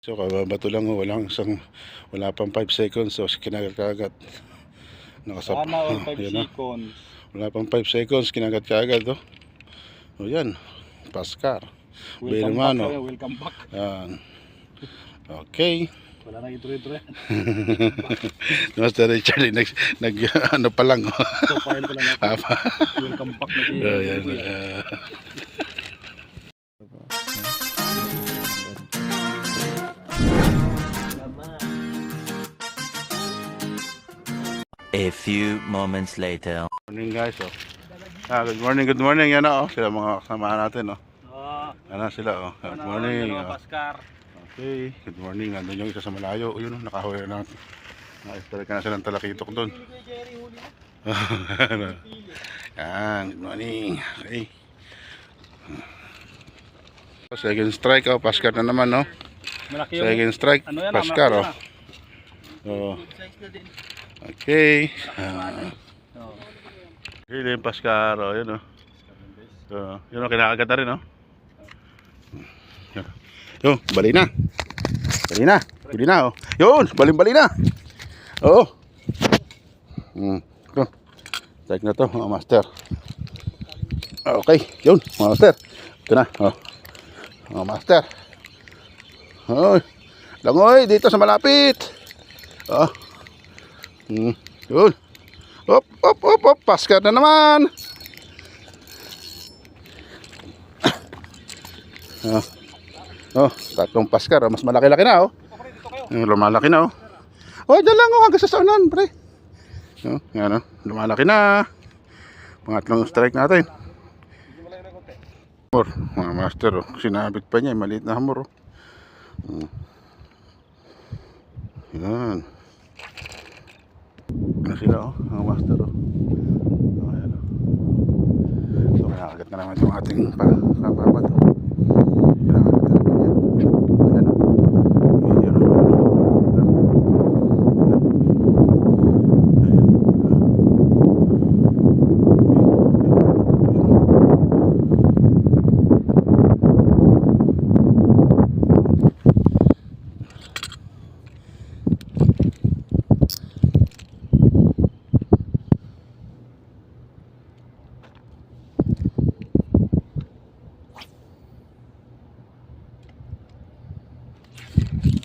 So kababato lang oh, wala pang 5 seconds so kinagat kaagad. Nakasap. Tama or 5 Yan, seconds. wala pang 5 seconds kinagat kaagad oh. O yan, Paskar. Welcome back kami, welcome back. Yan. Okay. Wala nang intro-intro yan. Master Richard nag ano pa lang oh. So file ko lang natin. Welcome back na siya. Yan. A few moments later. Morning guys oh. Good morning yan oh. Sila mga kasama natin oh. Ano sila oh. Good morning. Paskar. Okay, good morning. Nandun yung isa sa malayo. Yun oh, nakahuli na. Nakaistory ka na silang talakitok doon. Yan, good morning. Okay. Second strike oh, Paskar na naman oh. Second strike, Paskar oh. Oh. Okay. Okay, yung Paskar oh, yun oh. So, yun oh, kinakagat na rin oh. Yo, bali na. Bali na oh. Yun, bali na. Oh. Ito. Strike na to, mga master. Okay, yun, mga master. Ito na, oh. Mga master. Oy. Langoy dito sa malapit. Oh. Yun. Op, Paskar na naman. Tatlong Paskar. Mas malaki-laki na, oh. Lumalaki na, oh. Oh, dyan lang, oh. Hanggang sa saunan, pre. Yan, oh. Lumalaki na. Pangatlong strike natin. Hamor, mga master, oh. Sinabit pa niya, maliit na hamor, oh. Yan. Ano sila oh, mga master oh. Ayan oh. So kinakagat na naman yung ating kababat oh. Kinakagat na naman yan. Ayan oh. Ayan oh.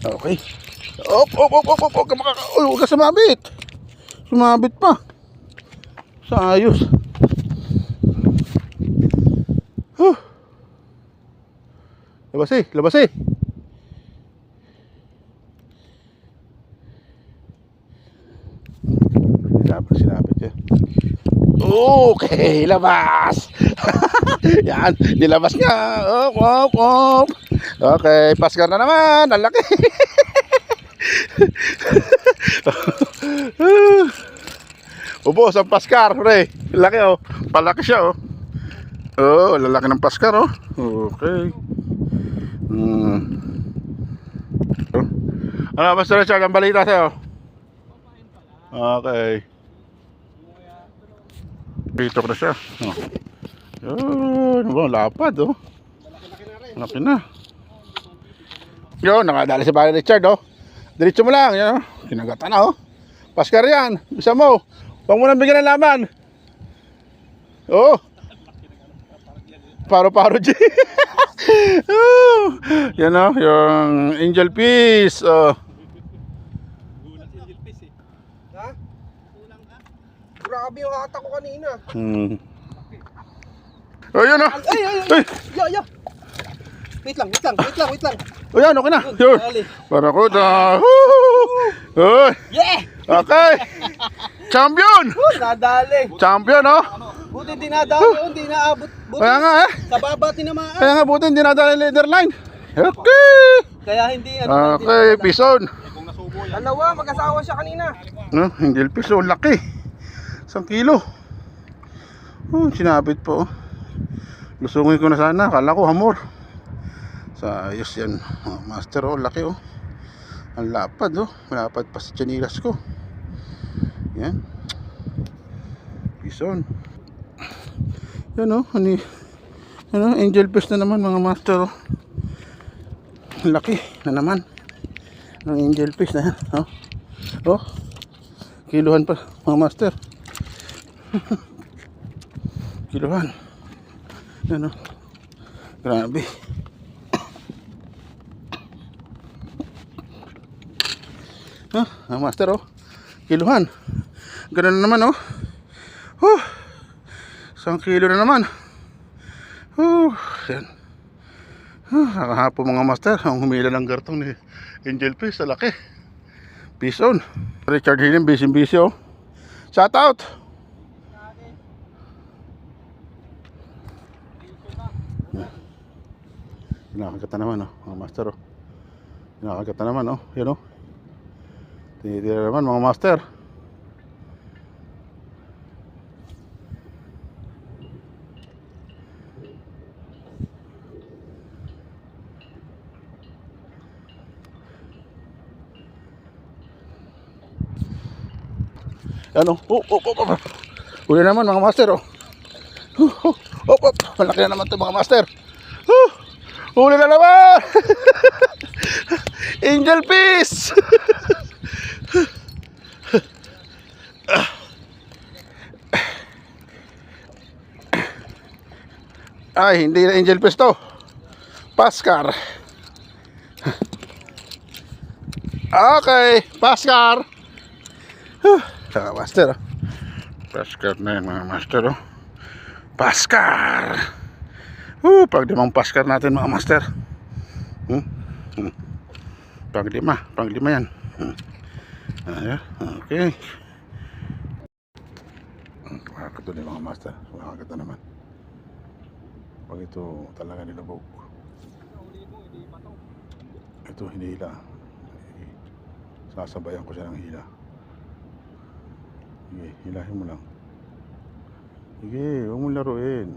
Okay. Op. Huwag ka sumabit. Sumabit pa. Sa ayos. Labas eh. Sinabit siya. Okay, labas. Yan, nilabas nga. Op. Okay, Paskar na naman. Ang laki. Ubos ang Paskar, pre. Laki oh. Palaki siya oh. Oh, lalaki ng Paskar oh. Okay. Ano, Master Richard, ang balita sa'yo? Okay. Dito ko na siya. Oh. Yun, lapad oh. Laki na. Yun, nakadali si Barry Richard oh. Diretso mo lang, yun oh. Kinagatan na oh. Paskar yan, isa mo. Huwag mo nang bigyan ng laman. Oh. Paro G. Yan oh, yung angel fish oh. Angel fish eh. Ha? Kulang ka? Grabe yung hata ko kanina. Oh, yun oh. Ay. Ya. Wait lang. Oh, yan, okay na. Yun. Para ko na. Uy. Yeah! Okay. Champion. Nadali. Champion oh. Buti hindi nadali, hindi naabot. Buti Kaya nga eh. sa baba tinamaan. Kaya nga buti hindi nadala yung leader line. Okay. Kaya hindi Okay, pison. Dalawa, mag-asawa siya kanina. No, angel fish oh, laki. 1 kilo. Oh, sinabit po. Lusungin ko na sana, akala ko hamor. Sa ayos yan. Oh, master oh, laki oh. Ang lapad oh. Malapad pa sa chanilas ko. Yan. Pison. Yan oh, ano, angel fish na naman mga master oh. Laki na naman. ng angel fish na yan. Oh. Oh. Kiluhan pa mga master. Kiluhan. Yan oh. Grabe. Mga master oh. Kiluhan. Ganun na naman oh. 1 kilo na naman. Yan. Nakahapon mga master, ang humila ng gartong ni angel fish sa laki. Peace on. Richard Hillen, busy oh. Shout out. Nakakagata naman oh, mga master oh. Nakakagata naman oh, yan oh. Tinitira naman mga master. Ano? Uli naman mga master oh. Malaki na naman ito mga master. Uli na naman. Angel fish. Ay, hindi na angel fish to. Paskar. Okay, Paskar. Mga master oh. Paskar na yan mga master oh. Paskar. Pag limang paskar natin mga master. Pag lima yan. Ayan, okay. Makakatuloy mga master. Makakata naman. Pag ito talaga nilubog. Ito hindi hila. Sasabayan ko siya ng hila. Sige, hilahin mo lang. Sige, huwag mo laruin.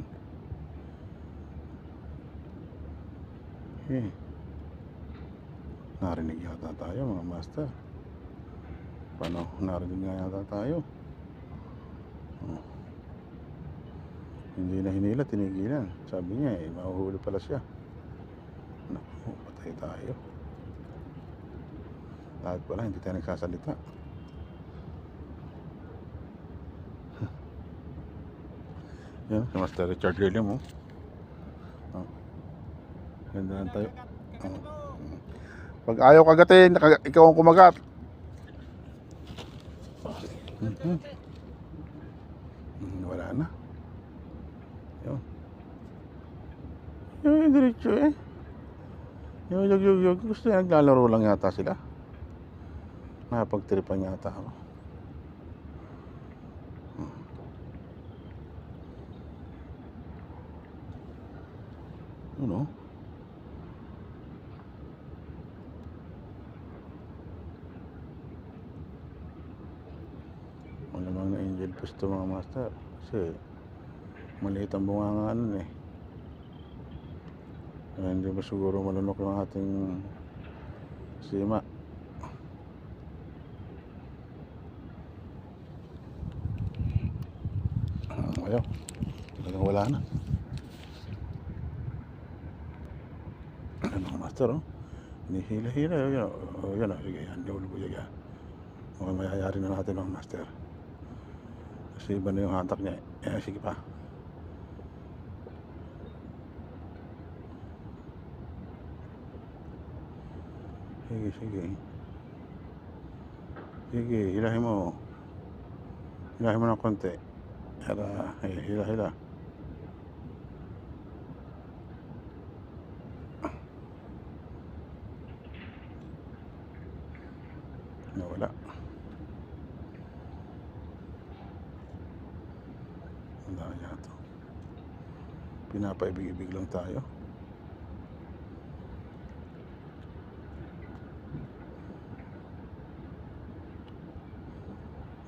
Sige. Narinig yata tayo mga master. Paano? Narinig nga yata tayo. Hindi na hinila, tinigilan. Sabi niya mahuhuli pala siya. Naku, patay tayo. Dahil pala, hindi tayo nagsasalita. Yan, si Master Richard William oh. Ganda lang tayo. Pag ayaw kagatin, ikaw ang kumagat. Wala na. Yun. Yung diretso eh. Yung yug. Gusto niya naglalaro lang yata sila. Napagtripan yata ako. Ano? Malamang na angel fish to mga master. Kasi maliit ang bunganga nun eh. Kaya hindi ba siguro malunok yung ating sima. Ayaw. Talagang wala na. Ano master oh. Hinihila-hila. Yan oh. Sige yan. Lulubog yan. Okay, mayayari na natin mga master. Kasi iba na yung hatak niya. Sige pa. Sige, hilahin mo. Hilahin mo ng konti. Hila. Nawala. Wala niya ito. Pinapaibig-ibig lang tayo.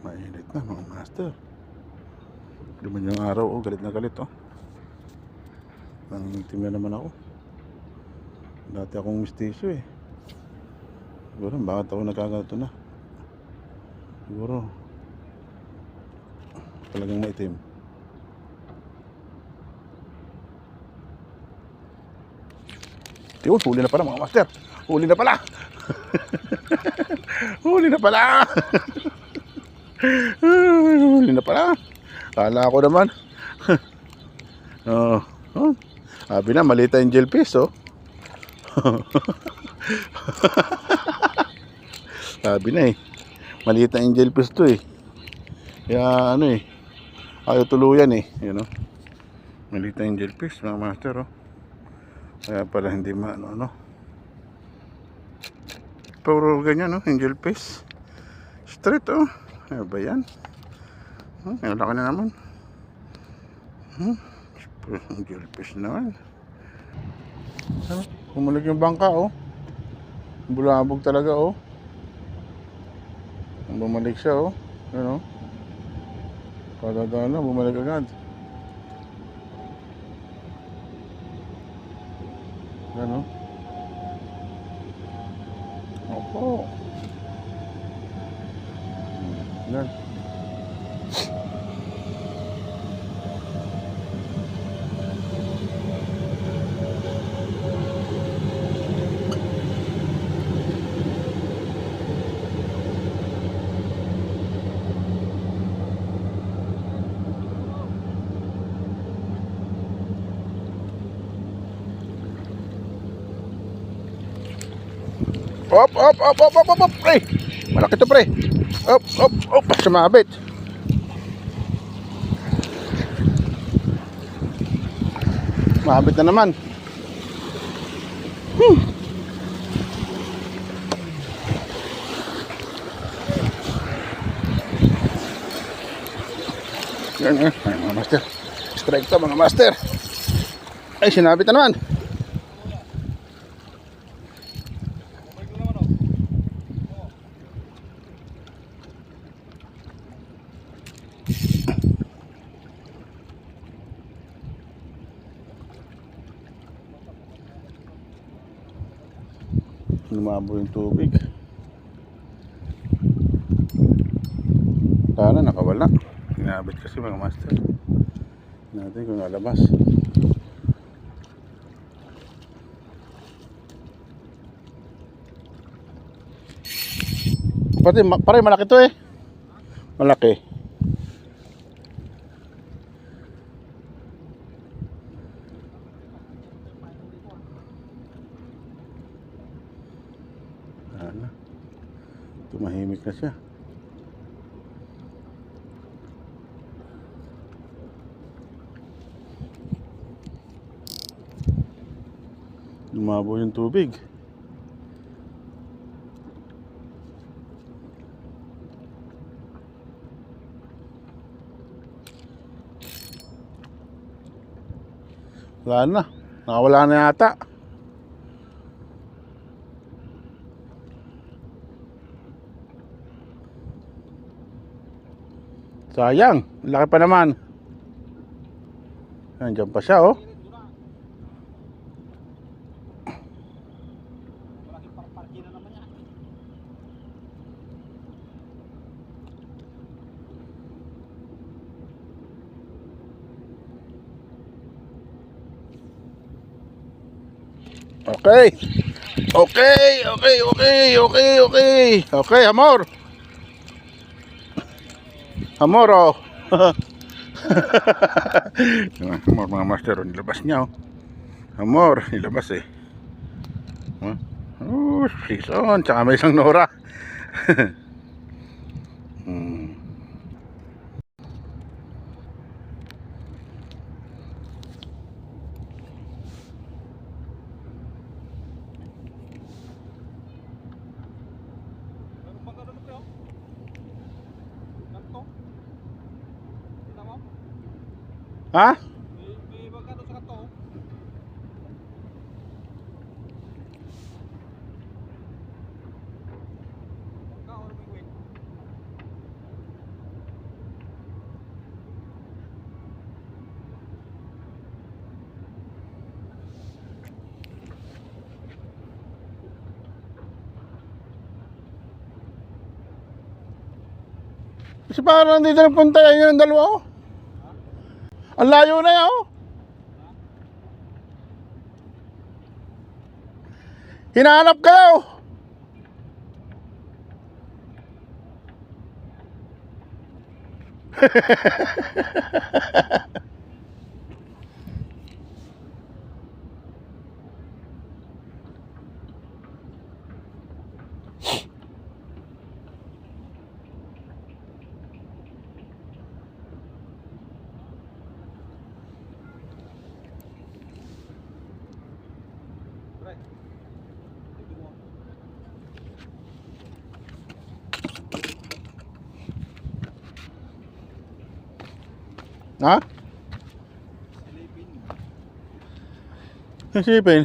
Mainit na mga master. Luman yung araw oh, galit na galit oh. Nangingitim na naman ako. Dati akong mistisyo eh. Siguro bakit ako nagkagato na. Siguro talagang maitim. Yun, huli na pala mga master. Huli na pala. Huli na pala. Huli na pala. Kala ko naman. Oh, oh. Sabi na, maliit ang jellyfish, oh. Sabi na eh. Maliit ang jellyfish to eh. Kaya ano eh. Ayaw tuluyan eh. Yun, oh. Maliit ang jellyfish, mga master, oh. Kaya pala hindi maano, no. Puro ganyan, no, angel fish. Straight, oh. Ano ba yan? Ang laki na naman. Angel fish naman. Bumalik yung bangka, oh. Bulabog talaga, oh. Bumalik siya, oh. Ano? Kadadaan na, bumalik agad. Ano? Opo. Yan. Op, op, op, op, op, op, op, pre. Malaki to, pre. Op, op, op, sumabit. Mabit na naman. Yan, yan. Ay, mga master. Strike to, mga master. Ay, sinabit na naman. Lumabo yung tubig. Sana nakawala. Inabit kasi, mga master. Natin kung nalabas. Pare malaki to eh. Malaki. Ano? Tumahimik na siya. Lumabo yung tubig. Wala na. Nakawala na yata. Sayang. Laki pa naman. Nandiyan pa siya, oh. Okay. Okay, okay, okay, okay, okay. Okay, amor. Amor, oh. Amor, mga master, oh, nilabas niya, oh. Amor, nilabas eh. Oh, season, tsaka may isang Nora. Ha? May magkano sa kanto? Magkano may wait? Kasi parang dito nagpunta yan yung dalawa, oh. Ang layo na yan, oh. Hinahanap kayo. Ha? Isipin.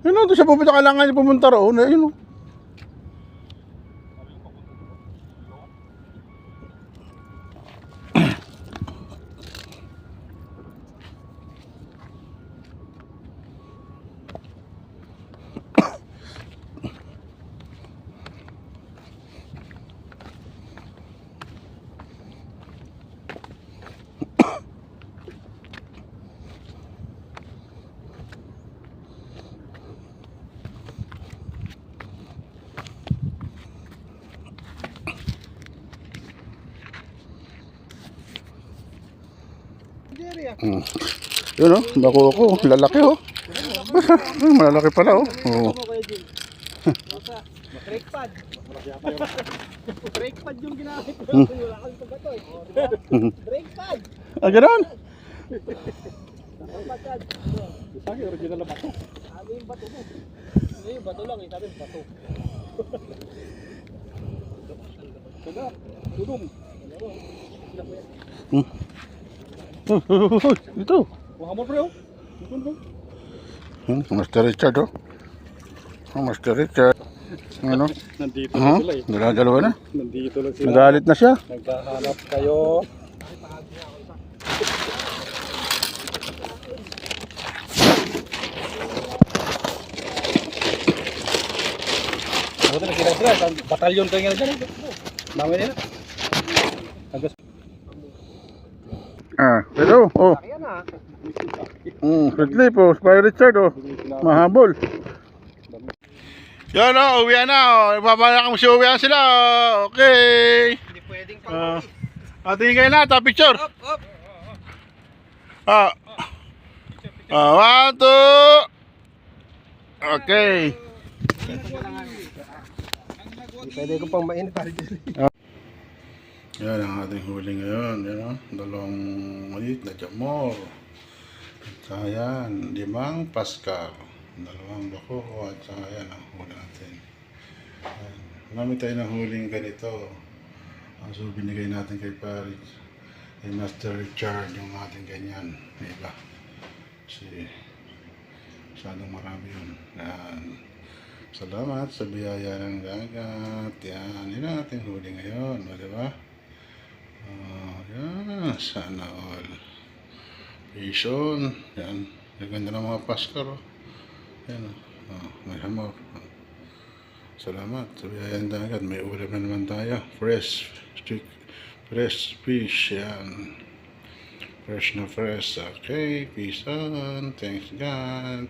Ano, doon siya pupunta, kailangan niya pumunta roon. Ayun o. Jerry ah. Yun o, bako ko. Lalaki o. Malalaki pala o. Oo. Ano kaya Jim? Basta, brake pad. Brake pad yung ginamit ko. Wala kang pagbato eh. Brake pad. Ah, gano'n? Brake pad. Sabi, original na bato. Sabi yung bato mo. Hindi yung bato lang eh. Sabi yung bato. Kada, tudong. Ito. Wah mo bro. Tudong bro. Master Richard o. Master Richard. Ano? Nandito na sila eh. Dalawa na. Nandito na sila. Nagalit na siya. Naghahanap kayo. Buti nakita sila. Batalyon kayo nga dyan. Dami nila. Hanggang Ah, pero oh. Ayan ah. Red Leaf oh, Spy Richard oh. Mahabol. Yan oh, uwi na oh. Ipapayak mo si uwi sila. Okay. Hindi pwedeng pang Tingin kayo na, ta picture. up, up. Ah. 1, 2. Okay. Pwede ko pang mainit pare. Yan ang ating huli ngayon. Yan o. Dalawang maliit na jamor. At yan, 5 paskar. 2 bako. At saka yan ang huli natin. Yan. Marami tayo ng huling ganito. So binigay natin kay Paris. Kay Master Richard yung ating ganyan. Diba? Kasi masyadong marami yun. Yan. Salamat sa biyaya ng dagat. Yan. Yan ang ating huli ngayon. Diba? Yan, sana all. Vision. Yan. Ang ganda ng mga paskar. Oh. Yan. May hamor. Salamat. Sabi ayan dagat. May ulam na naman tayo. Fresh fish. Yan. Fresh na fresh. Okay. Peace on. Thanks God.